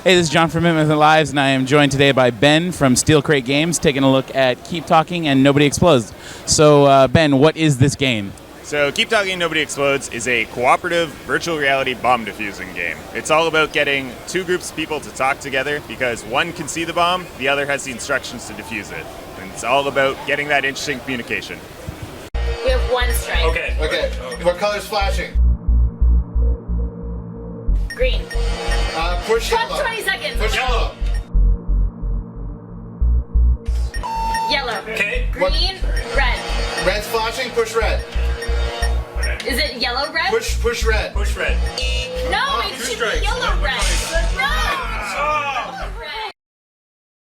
Hey, this is John from Infinite Lives, and I am joined today by Ben from Steel Crate Games, taking a look at Keep Talking and Nobody Explodes. So, Ben, what is this game? So Keep Talking and Nobody Explodes is a cooperative virtual reality bomb defusing game. It's all about getting two groups of people to talk together because one can see the bomb, the other has the instructions to defuse it. And it's all about getting that interesting communication. We have one strike. Okay. What color's flashing? Green. Push yellow. 20 seconds. Push yellow. Yellow. Okay. Green. Red. Red's flashing. Push red. Is it yellow red? Push red. Push red. No, it should be yellow red. No. Red.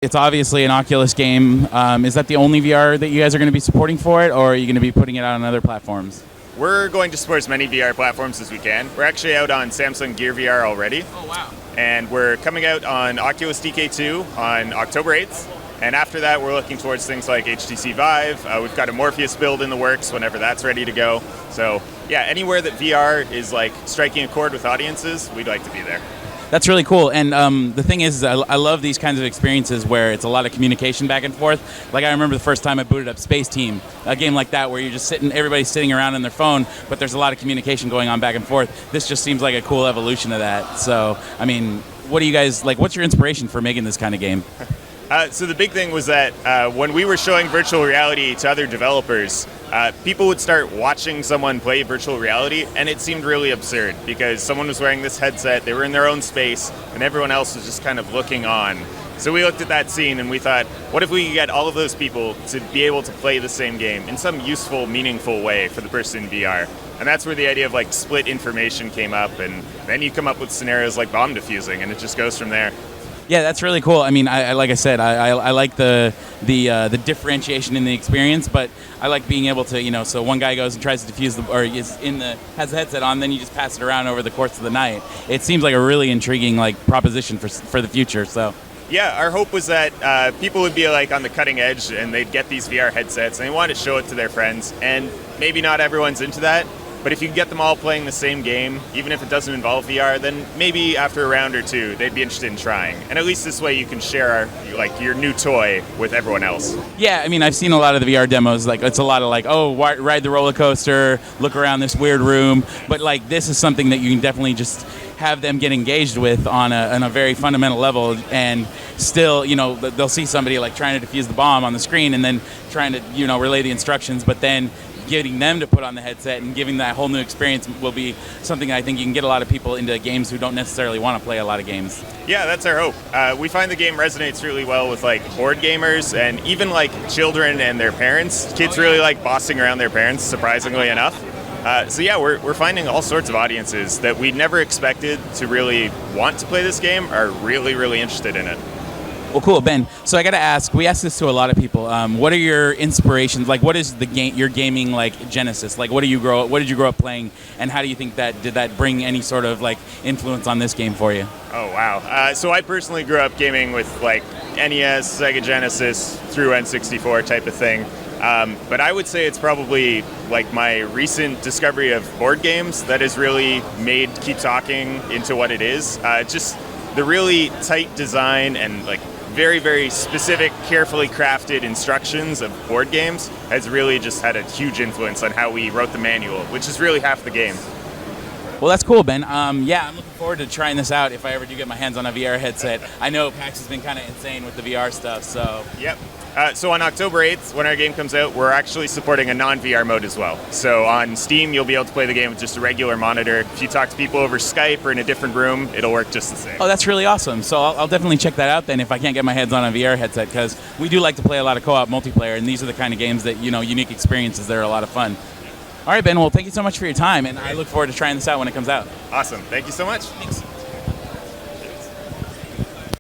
It's obviously an Oculus game. Is that the only VR that you guys are going to be supporting for it, or are you going to be putting it out on other platforms? We're going to support as many VR platforms as we can. We're actually out on Samsung Gear VR already. Oh, wow. And we're coming out on Oculus DK2 on October 8th. And after that, we're looking towards things like HTC Vive. We've got a Morpheus build in the works whenever that's ready to go. So, yeah, anywhere that VR is like striking a chord with audiences, we'd like to be there. That's really cool. And the thing is, I love these kinds of experiences where it's a lot of communication back and forth. Like I remember the first time I booted up Space Team, a game like that where you're just everybody's sitting around on their phone, but there's a lot of communication going on back and forth. This just seems like a cool evolution of that. So, I mean, what do you guys, like, what's your inspiration for making this kind of game? So the big thing was that when we were showing virtual reality to other developers, people would start watching someone play virtual reality, and it seemed really absurd because someone was wearing this headset, they were in their own space, and everyone else was just kind of looking on. So we looked at that scene and we thought, what if we could get all of those people to be able to play the same game in some useful, meaningful way for the person in VR? And that's where the idea of like split information came up, and then you come up with scenarios like bomb defusing, and it just goes from there. Yeah, that's really cool. I mean, I like I said, I like the differentiation in the experience, but I like being able to, so one guy goes and tries to defuse has the headset on, then you just pass it around over the course of the night. It seems like a really intriguing proposition for the future. So. Yeah, our hope was that people would be like on the cutting edge and they'd get these VR headsets and they wanted to show it to their friends, and maybe not everyone's into that. But if you can get them all playing the same game, even if it doesn't involve VR, then maybe after a round or two, they'd be interested in trying. And at least this way you can share your new toy with everyone else. Yeah, I mean, I've seen a lot of the VR demos. Like, it's a lot of ride the roller coaster, look around this weird room. But this is something that you can definitely just have them get engaged with on a very fundamental level, and still, they'll see somebody trying to defuse the bomb on the screen and then trying to, relay the instructions, but then getting them to put on the headset and giving that whole new experience will be something I think you can get a lot of people into games who don't necessarily want to play a lot of games. Yeah, that's our hope. We find the game resonates really well with board gamers and even children and their parents. Kids really like bossing around their parents, surprisingly enough. So yeah, we're finding all sorts of audiences that we never expected to really want to play this game are really, really interested in it. Well, cool, Ben. So I got to ask, we ask this to a lot of people. What are your inspirations? What is your gaming genesis? What did you grow up playing, and how do you think did that bring any sort of influence on this game for you? Oh wow. So I personally grew up gaming with NES, Sega Genesis through N64 type of thing. But I would say it's probably my recent discovery of board games that has really made Keep Talking into what it is. Just the really tight design and very, very specific, carefully crafted instructions of board games has really just had a huge influence on how we wrote the manual, which is really half the game. Well, that's cool, Ben. Yeah, I'm looking forward to trying this out if I ever do get my hands on a VR headset. I know PAX has been kind of insane with the VR stuff, so... Yep. So on October 8th, when our game comes out, we're actually supporting a non-VR mode as well. So on Steam, you'll be able to play the game with just a regular monitor. If you talk to people over Skype or in a different room, it'll work just the same. Oh, that's really awesome. So I'll definitely check that out then if I can't get my hands on a VR headset, because we do like to play a lot of co-op multiplayer, and these are the kind of games that, unique experiences that are a lot of fun. All right, Ben, well, thank you so much for your time, and I look forward to trying this out when it comes out. Awesome. Thank you so much. Thanks.